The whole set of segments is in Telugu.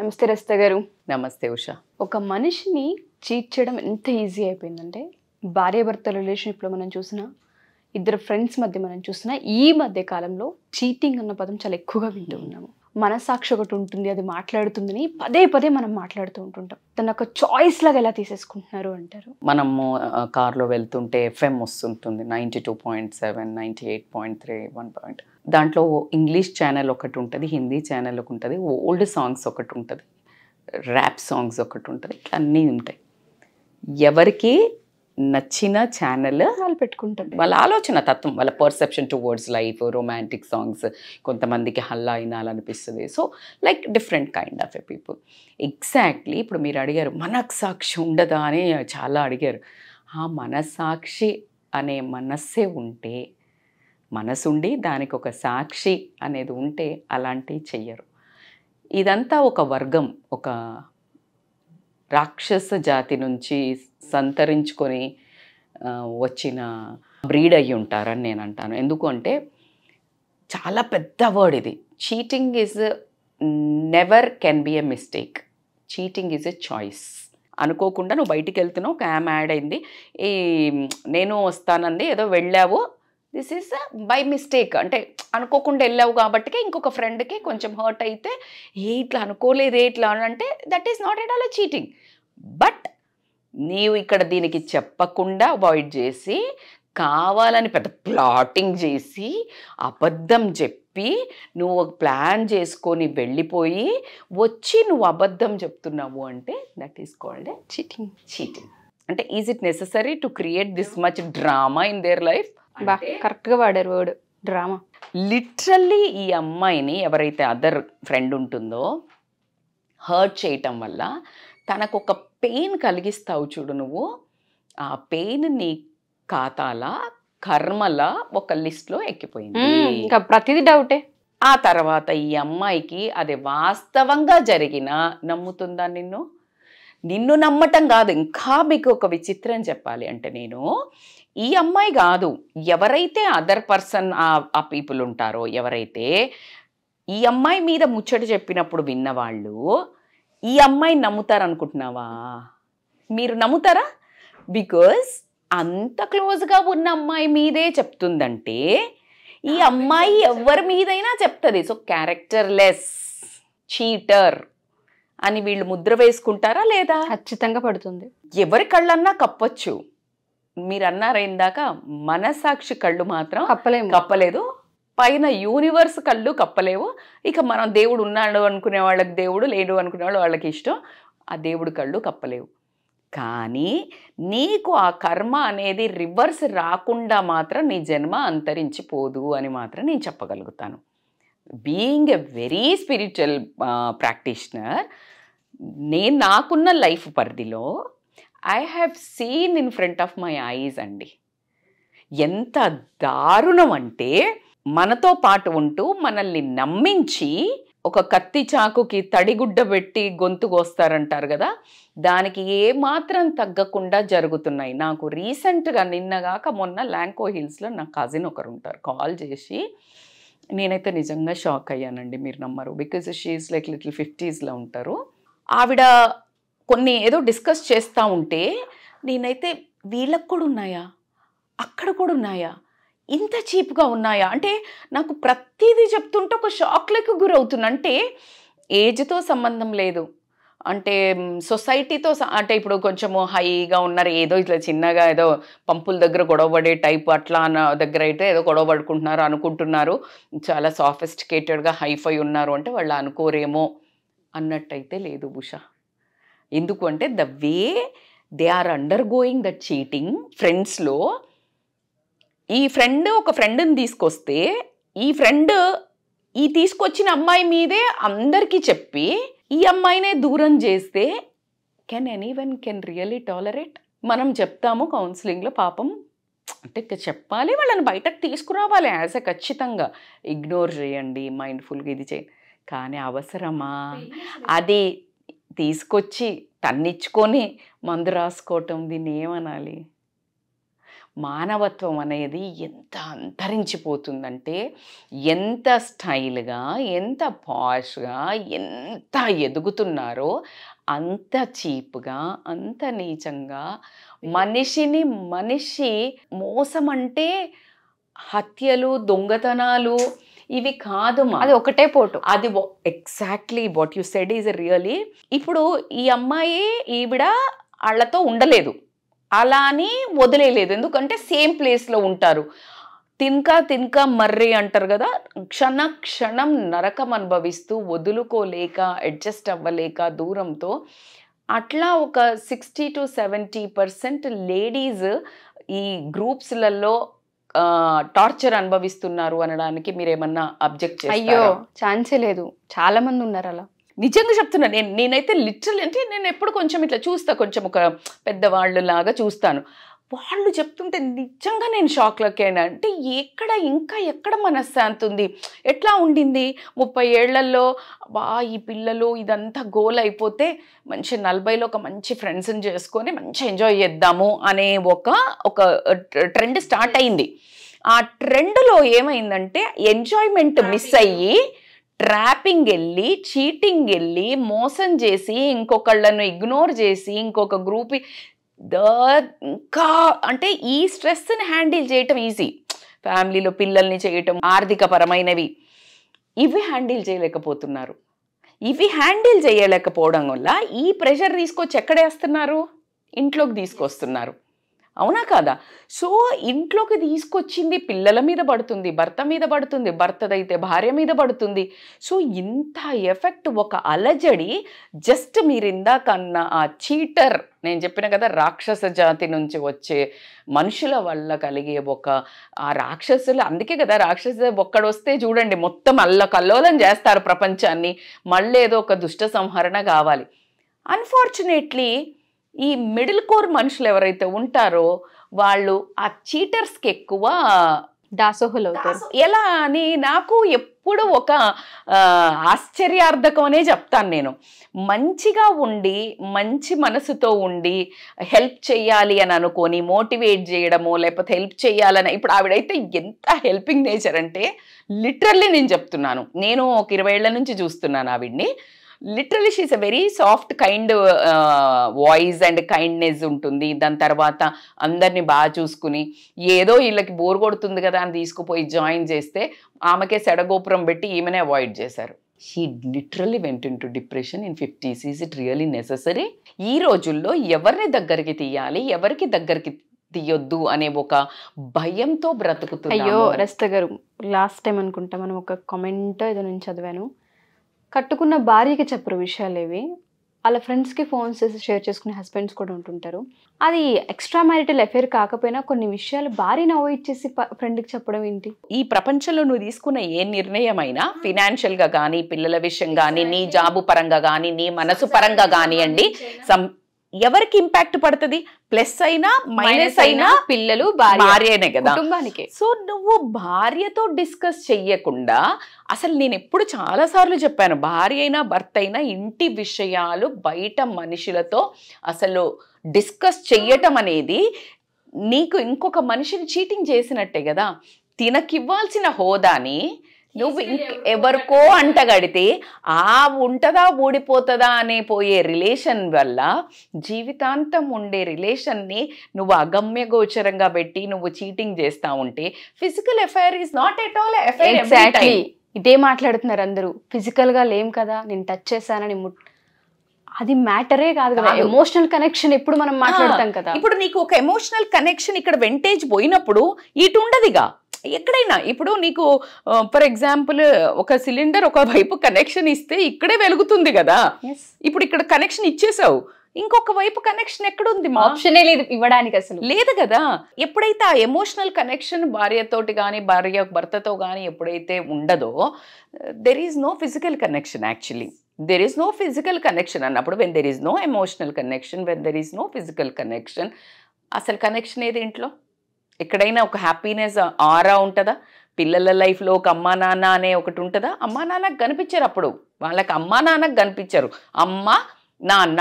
నమస్తే రస్తా గారు. నమస్తే ఉషా. ఒక మనిషిని చీట్ చేయడం ఎంత ఈజీ అయిపోయిందంటే, భార్యాభర్తల రిలేషన్షిప్లో మనం చూసినా, ఇద్దరు ఫ్రెండ్స్ మధ్య మనం చూసినా, ఈ మధ్య కాలంలో చీటింగ్ అన్న పదం చాలా ఎక్కువగా వింటూ ఉన్నాము. మనసాక్షి ఒకటి ఉంటుంది, అది మాట్లాడుతుందని పదే పదే మనం మాట్లాడుతూ ఉంటుంటాం. దాన్ని ఒక చాయిస్ లాగా ఎలా తీసేసుకుంటున్నారు అంటారు? మనము కార్లో వెళ్తుంటే ఎఫ్ఎం వస్తుంటుంది 92.7, 98.3, 1. దాంట్లో ఇంగ్లీష్ ఛానల్ ఒకటి ఉంటుంది, హిందీ ఛానల్ ఒకటి ఉంటుంది, ఓల్డ్ సాంగ్స్ ఒకటి ఉంటుంది, ర్యాప్ సాంగ్స్ ఒకటి ఉంటుంది, ఇట్లా అన్నీ ఉంటాయి. ఎవరికి నచ్చిన ఛానల్ వాళ్ళు పెట్టుకుంటారు. వాళ్ళ ఆలోచన తత్వం, వాళ్ళ perception towards life, romantic songs, కొంతమందికి హల్లా అయినాలనిపిస్తుంది. So like different kind of a people. Exactly ఇప్పుడు మీరు అడిగారు మనస్సాక్షి ఉండదా అని చాలా అడిగారు. ఆ మనస్సాక్షి అనే మనస్సే ఉంటే, మనసుండి దానికి ఒక సాక్షి అనేది ఉంటే అలాంటివి చెయ్యరు. ఇదంతా ఒక వర్గం, ఒక రాక్షస జాతి నుంచి సంతరించుకొని వచ్చిన బ్రీడ్ అయ్యి ఉంటారని నేను అంటాను. ఎందుకు అంటే చాలా పెద్ద వర్డ్ ఇది. Cheating is never can be a mistake. Cheating is a choice. అనుకోకుండా నువ్వు బయటికి వెళ్తున్నావు, ఒక యామ్ యాడ్ అయింది, ఈ నేను వస్తానంది, ఏదో వెళ్ళావు, దిస్ ఈజ్ బై మిస్టేక్. అంటే అనుకోకుండా వెళ్ళావు కాబట్టి ఇంకొక ఫ్రెండ్కి కొంచెం హర్ట్ అయితే, ఇట్లా అనుకోలేదే ఇట్లా అని అంటే that is not at all a cheating. But నీవు ఇక్కడ దీనికి చెప్పకుండా అవాయిడ్ చేసి, కావాలని పెద్ద ప్లాటింగ్ చేసి, అబద్ధం చెప్పి, నువ్వు ఒక ప్లాన్ చేసుకొని వెళ్ళిపోయి వచ్చి నువ్వు అబద్ధం చెప్తున్నావు అంటే that is called a cheating. Cheating. అంటే is it necessary to create this much drama in their life? బా కరెక్ట్గా వాడారు వర్డ్, డ్రామా. లిటరల్లీ ఈ అమ్మాయిని ఎవరైతే అదర్ ఫ్రెండ్ ఉంటుందో హర్ట్ చేయటం వల్ల తనకు ఒక పెయిన్ కలిగిస్తావు చూడు నువ్వు, ఆ పెయిన్ నీ ఖాతాల కర్మల ఒక లిస్ట్లో ఎక్కిపోయింది. ఇంకా ప్రతిదీ డౌటే. ఆ తర్వాత ఈ అమ్మాయికి అది వాస్తవంగా జరిగినా నమ్ముతుందా నిన్ను? నిన్ను నమ్మటం కాదు, ఇంకా మీకు ఒక విచిత్రం చెప్పాలి అంటే, నేను ఈ అమ్మాయి కాదు, ఎవరైతే అదర్ పర్సన్ ఆ పీపుల్ ఉంటారో, ఎవరైతే ఈ అమ్మాయి మీద ముచ్చట చెప్పినప్పుడు విన్నవాళ్ళు ఈ అమ్మాయిని నమ్ముతారనుకుంటున్నావా? మీరు నమ్ముతారా? బికాజ్ అంత క్లోజ్గా ఉన్న అమ్మాయి మీదే చెప్తుందంటే ఈ అమ్మాయి ఎవరి మీదైనా చెప్తుంది. సో క్యారెక్టర్లెస్, చీటర్ అని వీళ్ళు ముద్ర వేసుకుంటారా లేదా? ఖచ్చితంగా పడుతుంది. ఎవరి కళ్ళన్నా కప్పొచ్చు. మీరు అన్నారా ఇందాక, మనసాక్షి కళ్ళు మాత్రం కప్పలేదు, పైన యూనివర్స్ కళ్ళు కప్పలేవు. ఇక మనం దేవుడు ఉన్నాడు అనుకునే వాళ్ళకి దేవుడు, లేడు అనుకునే వాళ్ళు వాళ్ళకి ఇష్టం, ఆ దేవుడు కళ్ళు కప్పలేవు. కానీ నీకు ఆ కర్మ అనేది రివర్స్ రాకుండా మాత్రం నీ జన్మ అంతరించిపోదు అని మాత్రం నేను చెప్పగలుగుతాను. Being a very spiritual practitioner, నేను నాకున్న లైఫ్ పరిధిలో I have seen in front of my eyes అండి. ఎంత దారుణం అంటే, మనతో పాటు ఉంటూ మనల్ని నమ్మించి ఒక కత్తి చాకుకి తడిగుడ్డ పెట్టి గొంతు కోస్తారంటారు కదా, దానికి ఏమాత్రం తగ్గకుండా జరుగుతున్నాయి. నాకు రీసెంట్గా నిన్నగాక మొన్న ల్యాంకో హిల్స్లో నా కజిన్ ఒకరు ఉంటారు, కాల్ చేసి, నేనైతే నిజంగా షాక్ అయ్యానండి, మీరు నమ్మరు. బికాజ్ షీఈస్ లైక్ లిటిల్ 50sలో ఉంటారు. ఆవిడ కొన్ని ఏదో డిస్కస్ చేస్తూ ఉంటే నేనైతే వీళ్ళకు కూడా ఉన్నాయా, అక్కడ కూడా ఉన్నాయా, ఇంత చీప్గా ఉన్నాయా అంటే నాకు ప్రతిదీ చెప్తుంటే ఒక షాక్లకు గురవుతున్నా. అంటే ఏజ్తో సంబంధం లేదు, అంటే సొసైటీతో, అంటే ఇప్పుడు కొంచెము హైగా ఉన్నారు, ఏదో ఇట్లా చిన్నగా ఏదో పంపుల దగ్గర గొడవపడే టైప్ అట్లా అన్న దగ్గర అయితే ఏదో గొడవ పడుకుంటున్నారు అనుకుంటున్నారు, చాలా సాఫిస్టికేటెడ్గా హైఫై ఉన్నారు అంటే వాళ్ళు అనుకోరేమో అన్నట్టయితే లేదు ఉషా. ఎందుకు అంటే the way they are undergoing that cheating. ఫ్రెండ్స్లో ఈ ఫ్రెండ్ ఒక ఫ్రెండ్ని తీసుకొస్తే, ఈ ఫ్రెండ్ ఈ తీసుకొచ్చిన అమ్మాయి మీదే అందరికీ చెప్పి ఈ అమ్మాయినే దూరం చేస్తే can anyone can really tolerate? మనం చెప్తాము కౌన్సిలింగ్లో, పాపం అంటే చెప్పాలి, వాళ్ళని బయటకు తీసుకురావాలి యాజ్ ఎ, ఖచ్చితంగా ఇగ్నోర్ చేయండి, మైండ్ఫుల్గా ఇది చేయండి. కానీ అవసరమా? అది తీసుకొచ్చి తన్నిచ్చుకొని మందు రాసుకోవటం, దీన్ని ఏమనాలి? మానవత్వం అనేది ఎంత అంతరించిపోతుందంటే, ఎంత స్టైల్గా, ఎంత పాష్గా, ఎంత ఎదుగుతున్నారో అంత చీప్గా, అంత నీచంగా, మనిషి మోసం అంటే హత్యలు, దొంగతనాలు ఇవి కాదు. అది ఒకటే పోటు. అది exactly what you said is really. ఇప్పుడు ఈ అమ్మాయి ఈవిడ వాళ్ళతో ఉండలేదు, అలా అని వదిలేయలేదు. ఎందుకంటే సేమ్ ప్లేస్లో ఉంటారు. తినక మర్రి అంటారు కదా, క్షణం నరకం అనుభవిస్తూ వదులుకోలేక, అడ్జస్ట్ అవ్వలేక దూరంతో అట్లా ఒక 60 to 70% లేడీస్ ఈ గ్రూప్స్లలో టార్చర్ అనుభవిస్తున్నారు అనడానికి మీరేమన్నా అబ్జెక్ట్ చేస్తారా? అయ్యో ఛాన్సే లేదు, చాలా మంది ఉన్నారు అలా. నిజంగా చెప్తున్నా, నేనైతే లిటరల్ అంటే నేను ఎప్పుడు కొంచెం ఇట్లా చూస్తా, కొంచెం ఒక పెద్దవాళ్ళు లాగా చూస్తాను. వాళ్ళు చెప్తుంటే నిజంగా నేను షాక్లోకి అయినా. అంటే ఎక్కడ మనశ్శాంతి ఉంది? ఎట్లా ఉండింది 30 ఏళ్లలో? ఈ పిల్లలు ఇదంతా గోల్ అయిపోతే మంచి 40లో ఒక మంచి ఫ్రెండ్స్ని చేసుకొని మంచి ఎంజాయ్ చేద్దాము అనే ఒక ట్రెండ్ స్టార్ట్ అయింది. ఆ ట్రెండ్లో ఏమైందంటే ఎంజాయ్మెంట్ మిస్ అయ్యి ట్రాపింగ్ వెళ్ళి, చీటింగ్ వెళ్ళి, మోసం చేసి, ఇంకొకళ్ళను ఇగ్నోర్ చేసి, ఇంకొక గ్రూప్ ఇంకా అంటే ఈ స్ట్రెస్ని హ్యాండిల్ చేయటం ఈజీ. ఫ్యామిలీలో పిల్లల్ని చేయటం, ఆర్థిక పరమైనవి ఇవి హ్యాండిల్ చేయలేకపోతున్నారు. ఇవి హ్యాండిల్ చేయలేకపోవడం వల్ల ఈ ప్రెషర్ తీసుకొచ్చి ఎక్కడేస్తున్నారు? ఇంట్లోకి తీసుకొస్తున్నారు. అవునా కాదా? సో ఇంట్లోకి తీసుకొచ్చింది పిల్లల మీద పడుతుంది, భర్త మీద పడుతుంది, భర్తదైతే భార్య మీద పడుతుంది. సో ఇంత ఎఫెక్ట్, ఒక అలజడి జస్ట్ మీరు ఇందాకన్నా ఆ చీటర్, నేను చెప్పిన కదా రాక్షస జాతి నుంచి వచ్చే మనుషుల వల్ల కలిగే ఆ రాక్షసులు. అందుకే కదా రాక్షస ఒక్కడొస్తే చూడండి మొత్తం అల్లకల్లోలం చేస్తారు ప్రపంచాన్ని. మళ్ళీ ఏదో ఒక దుష్ట సంహరణ కావాలి. అన్ఫార్చునేట్లీ ఈ మిడిల్ కోర్ మనుషులు ఎవరైతే ఉంటారో వాళ్ళు ఆ చీటర్స్కి ఎక్కువ దాసోహులు అవుతారు. ఎలా అని నాకు ఎప్పుడు ఒక ఆశ్చర్యార్థకం అనే చెప్తాను నేను. మంచిగా ఉండి, మంచి మనసుతో ఉండి, హెల్ప్ చేయాలి అని అనుకొని మోటివేట్ చేయడమో, లేకపోతే హెల్ప్ చేయాలని, ఇప్పుడు ఆవిడైతే ఎంత హెల్పింగ్ నేచర్ అంటే లిటరల్లీ నేను చెప్తున్నాను, నేను ఒక 20 ఏళ్ల నుంచి చూస్తున్నాను ఆవిడ్ని. Literally she's a very soft kind voice and kindness ఉంటుంది. దాని తర్వాత అందరినీ బాగా చూసుకుని, ఏదో వీళ్ళకి బోర్ కొడుతుంది కదా అని తీసుకుపోయి జాయిన్ చేస్తే ఆమెకే సెడగోపురం పెట్టి ఈమెనే అవాయిడ్ చేశారు. She literally went in to depression in 50s. Is it really necessary? ఈ రోజుల్లో ఎవరిని దగ్గరికి తీయాలి, ఎవరికి దగ్గరికి తీయొద్దు అనే ఒక భయంతో బ్రతుకుతుంది. అయ్యో రస్త గారు, లాస్ట్ టైం అనుకుంటా మనం ఒక కామెంట్ ఏదో నేను చదివాను, కట్టుకున్న భార్యకి చెప్పరు విషయాలేవి, వాళ్ళ ఫ్రెండ్స్కి ఫోన్స్ చేసి షేర్ చేసుకునే హస్బెండ్స్ కూడా ఉంటుంటారు. అది ఎక్స్ట్రా మ్యారిటల్ అఫేర్ కాకపోయినా కొన్ని విషయాలు భార్యను అవాయిడ్ చేసి ఫ్రెండ్కి చెప్పడం ఏంటి? ఈ ప్రపంచంలో నువ్వు తీసుకున్న ఏ నిర్ణయం అయినా, ఫినాన్షియల్గా కానీ, పిల్లల విషయం కానీ, నీ జాబు పరంగా కానీ, నీ మనసు పరంగా కానివ్వండి, ఎవరికి ఇంపాక్ట్ పడుతుంది? ప్లస్ అయినా మైనస్ అయినా పిల్లలు, భార్యనే కదా కుటుంబానికి. సో నువ్వు భార్యతో డిస్కస్ చెయ్యకుండా, అసలు నేను ఎప్పుడు చాలాసార్లు చెప్పాను, భార్య అయినా భర్త అయినా ఇంటి విషయాలు బయట మనుషులతో అసలు డిస్కస్ చెయ్యటం అనేది నీకు ఇంకొక మనిషిని చీటింగ్ చేసినట్టే కదా. తినకివ్వాల్సిన హోదాని నువ్వు ఎవరికో అంటగడితే ఉంటదా ఊడిపోతుందా అనే పోయే రిలేషన్ వల్ల జీవితాంతం ఉండే రిలేషన్ని నువ్వు అగమ్య గోచరంగా పెట్టి నువ్వు చీటింగ్ చేస్తా ఉంటే physical affair is not at all affair. Exactly ఇదే మాట్లాడుతున్నారు అందరూ. ఫిజికల్గా లేం కదా, నేను టచ్ చేశానని, అది మ్యాటరే కాదు కదా. ఎమోషనల్ కనెక్షన్ ఎప్పుడు మనం మాట్లాడతాం కదా. ఇప్పుడు నీకు ఒక ఎమోషనల్ కనెక్షన్ ఇక్కడ వెంటేజ్ పోయినప్పుడు ఇటు ఉండదుగా ఎక్కడైనా. ఇప్పుడు నీకు ఫర్ ఎగ్జాంపుల్ ఒక సిలిండర్ ఒక వైపు కనెక్షన్ ఇస్తే ఇక్కడే వెలుగుతుంది కదా. ఇప్పుడు ఇక్కడ కనెక్షన్ ఇచ్చేసావు, ఇంకొక వైపు కనెక్షన్ ఎక్కడుంది? ఆప్షనే లేదు ఇవ్వడానికి, అసలు లేదు కదా. ఎప్పుడైతే ఆ ఎమోషనల్ కనెక్షన్ భార్యతోటి కానీ, భార్య భర్తతో కానీ ఎప్పుడైతే ఉండదో, there is no physical connection. Actually there is no physical connection అన్నప్పుడు, when there is no emotional connection, when there is no physical connection, అసలు కనెక్షన్ ఏది ఇంట్లో? ఎక్కడైనా ఒక హ్యాపీనెస్ ఆరా ఉంటుందా? పిల్లల లైఫ్లో ఒక అమ్మా నాన్న అనే ఒకటి ఉంటుందా? అమ్మా నాన్నకు కనిపించారు, అప్పుడు వాళ్ళకి అమ్మా నాన్నకు కనిపించారు, అమ్మ నాన్న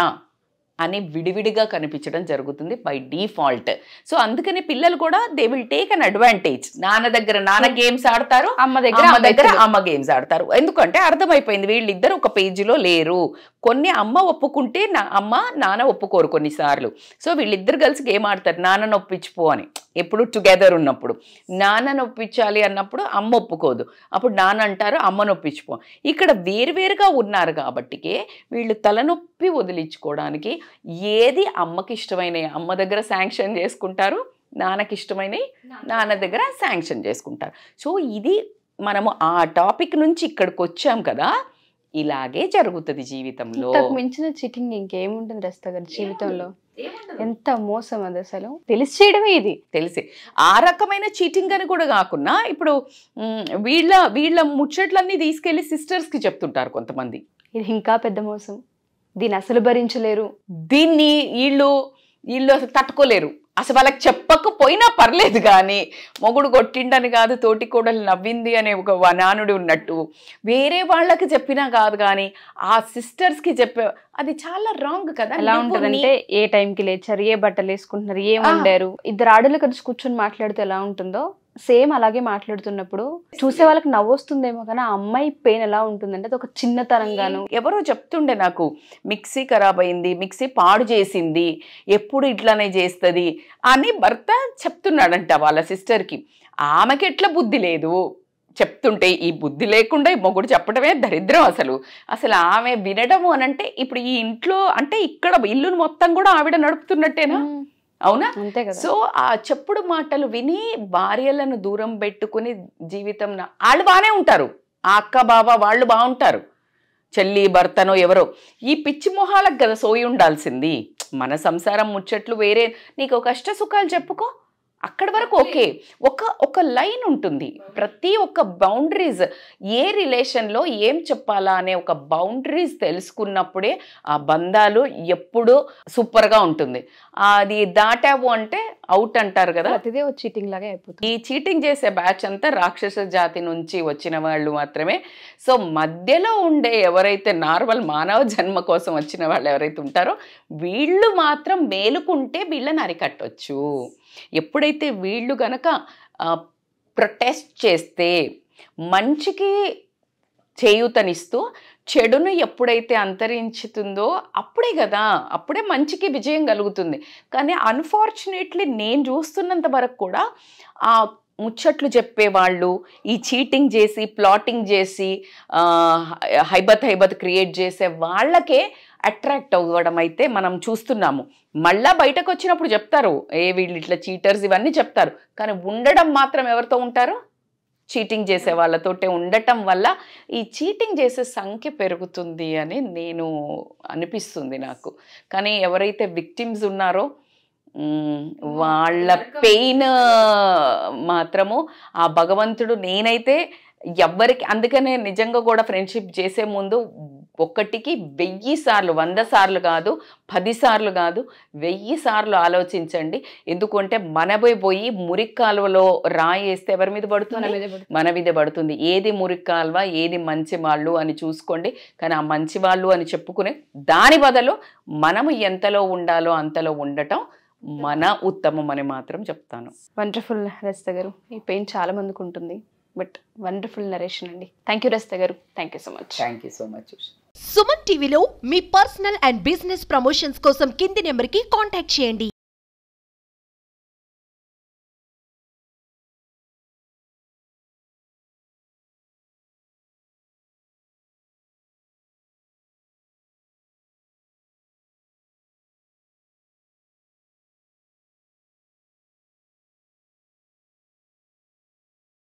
అని విడివిడిగా కనిపించడం జరుగుతుంది బై డిఫాల్ట్. సో అందుకని పిల్లలు కూడా they will take an advantage. నాన్న దగ్గర నాన్న గేమ్స్ ఆడతారు, అమ్మ దగ్గర అమ్మ గేమ్స్ ఆడతారు. ఎందుకంటే అర్థమైపోయింది వీళ్ళిద్దరు ఒక పేజీలో లేరు. కొన్ని అమ్మ ఒప్పుకుంటే నాన్న ఒప్పుకోరు కొన్నిసార్లు. సో వీళ్ళిద్దరు కలిసి గేమ్ ఆడతారు, నాన్నను ఒప్పించిపో అని. ఎప్పుడు టుగెదర్ ఉన్నప్పుడు నాన్నను ఒప్పించాలి అన్నప్పుడు అమ్మ ఒప్పుకోదు, అప్పుడు నాన్న అంటారు అమ్మను ఒప్పించిపో. ఇక్కడ వేరువేరుగా ఉన్నారు కాబట్టికే వీళ్ళు తలనొప్పి వదిలించుకోవడానికి ఏది అమ్మకి ఇష్టమైనవి అమ్మ దగ్గర శాంక్షన్ చేసుకుంటారు, నాన్నకి ఇష్టమైనవి నాన్న దగ్గర శాంక్షన్ చేసుకుంటారు. సో ఇది మనము ఆ టాపిక్ నుంచి ఇక్కడికి వచ్చాం కదా, ఇలాగే జరుగుతుంది జీవితంలో. మించిన చీటింగ్ ఇంకేముంటుంది రస్తా గారి జీవితంలో? ఎంత మోసం అది, అసలు తెలిసి చేయడమే ఇది. తెలిసి ఆ రకమైన చీటింగ్ అని కూడా కాకుండా ఇప్పుడు వీళ్ళ ముచ్చట్లన్నీ తీసుకెళ్లి సిస్టర్స్ కి చెప్తుంటారు కొంతమంది. ఇది ఇంకా పెద్ద మోసం, దీన్ని అసలు భరించలేరు, దీన్ని వీళ్ళు అసలు తట్టుకోలేరు. అసలు వాళ్ళకి చెప్పకపోయినా పర్లేదు కానీ మొగుడు కొట్టిండని కాదు, తోటి కోడలు నవ్వింది అనే ఒక నానుడి ఉన్నట్టు వేరే వాళ్ళకి చెప్పినా కాదు కానీ ఆ సిస్టర్స్కి చెప్పే అది చాలా రాంగ్ కదా. ఎలా ఉంటుందంటే ఏ టైంకి లేచారు, ఏ బట్టలు వేసుకుంటున్నారు, ఏం వండారు, ఇద్దరు ఆడలు కలిసి కూర్చొని మాట్లాడితే ఎలా ఉంటుందో సేమ్ అలాగే మాట్లాడుతున్నప్పుడు చూసే వాళ్ళకి నవ్వు వస్తుందేమో కానీ ఆ అమ్మాయి పెయిన్ ఎలా ఉంటుందంటే అది ఒక చిన్నతనంగాను. ఎవరో చెప్తుండే నాకు, మిక్సీ ఖరాబ్ అయింది, మిక్సీ పాడు చేసింది, ఎప్పుడు ఇట్లానే చేస్తుంది అని భర్త చెప్తున్నాడంట వాళ్ళ సిస్టర్కి. ఆమెకి ఎట్లా బుద్ధి లేదు చెప్తుంటే, ఈ బుద్ధి లేకుండా ఈ మొగుడు చెప్పడమే దరిద్రం. అసలు ఆమె వినడము అనంటే ఇప్పుడు ఈ ఇంట్లో అంటే ఇక్కడ ఇల్లును మొత్తం కూడా ఆవిడ నడుపుతున్నట్టేనా? అవునా? సో ఆ చెప్పుడు మాటలు విని భార్యలను దూరం పెట్టుకుని జీవితం వాళ్ళు బాగానే ఉంటారు, ఆ అక్క బావ వాళ్ళు బాగుంటారు, చెల్లి భర్తనో ఎవరో. ఈ పిచ్చి మొహాలకు కదా సోయి ఉండాల్సింది. మన సంసారం ముచ్చట్లు వేరే, నీకు కష్ట సుఖాలు చెప్పుకో, అక్కడి వరకు ఓకే. ఒక లైన్ ఉంటుంది, ప్రతి ఒక్క బౌండరీస్, ఏ రిలేషన్లో ఏం చెప్పాలా అనే ఒక బౌండరీస్ తెలుసుకున్నప్పుడే ఆ బంధాలు ఎప్పుడూ సూపర్గా ఉంటుంది. అది దాటావు అంటే అవుట్ అంటారు కదా, అదే చీటింగ్ లాగా అయిపోతుంది. ఈ చీటింగ్ చేసే బ్యాచ్ అంతా రాక్షస జాతి నుంచి వచ్చిన వాళ్ళు మాత్రమే. సో మధ్యలో ఉండే ఎవరైతే నార్మల్ మానవ జన్మ కోసం వచ్చిన వాళ్ళు ఎవరైతే ఉంటారో వీళ్ళు మాత్రం మేలుకుంటే వీళ్ళని అరికట్టవచ్చు. ఎప్పుడైతే వీళ్ళు గనక ప్రొటెస్ట్ చేస్తే, మంచికి చేయూతనిస్తూ చెడును ఎప్పుడైతే అంతరించుతుందో అప్పుడే మంచికి విజయం కలుగుతుంది. కానీ అన్ఫార్చునేట్లీ నేను చూస్తున్నంత వరకు కూడా ఆ ముచ్చట్లు చెప్పేవాళ్ళు, ఈ చీటింగ్ చేసి ప్లాటింగ్ చేసి హైబత్ క్రియేట్ చేసే వాళ్ళకే అట్రాక్ట్ అవ్వడం అయితే మనం చూస్తున్నాము. మళ్ళా బయటకు వచ్చినప్పుడు చెప్తారు వీళ్ళు ఇట్లా చీటర్స్ ఇవన్నీ చెప్తారు, కానీ ఉండడం మాత్రం ఎవరితో ఉంటారు? చీటింగ్ చేసే వాళ్ళతోటే ఉండటం వల్ల ఈ చీటింగ్ చేసే సంఖ్య పెరుగుతుంది అని నేను అనిపిస్తుంది నాకు. కానీ ఎవరైతే విక్టిమ్స్ ఉన్నారో వాళ్ళ పెయిన్ మాత్రము ఆ భగవంతుడు, నేనైతే ఎవ్వరికి, అందుకనే నిజంగా కూడా ఫ్రెండ్షిప్ చేసే ముందు ఒక్కటికి 1000 సార్లు, 100 సార్లు కాదు, 10 సార్లు కాదు, 1000 సార్లు ఆలోచించండి. ఎందుకంటే పోయి మురికి కాలువలో రాయి వేస్తే ఎవరి మీద పడుతుంది? మన మీద పడుతుంది. ఏది మురికి కాలువ, ఏది మంచి వాళ్ళు అని చూసుకోండి. కానీ ఆ మంచి వాళ్ళు అని చెప్పుకునే దాని బదులు మనము ఎంతలో ఉండాలో అంతలో ఉండటం మన ఉత్తమం అని మాత్రం చెప్తాను. వండర్ఫుల్ రస్తా గారు, ఈ పెయిన్ చాలా మందికి ఉంటుంది, బట్ వండర్ఫుల్ నరేషన్ అండి. థ్యాంక్ యూ రస్తా గారు, thank you so much. Thank you so much. Suman టీవీలో మీ పర్సనల్ అండ్ బిజినెస్ ప్రమోషన్స్ కోసం కింది నెంబర్కి కాంటాక్ట్ చేయండి.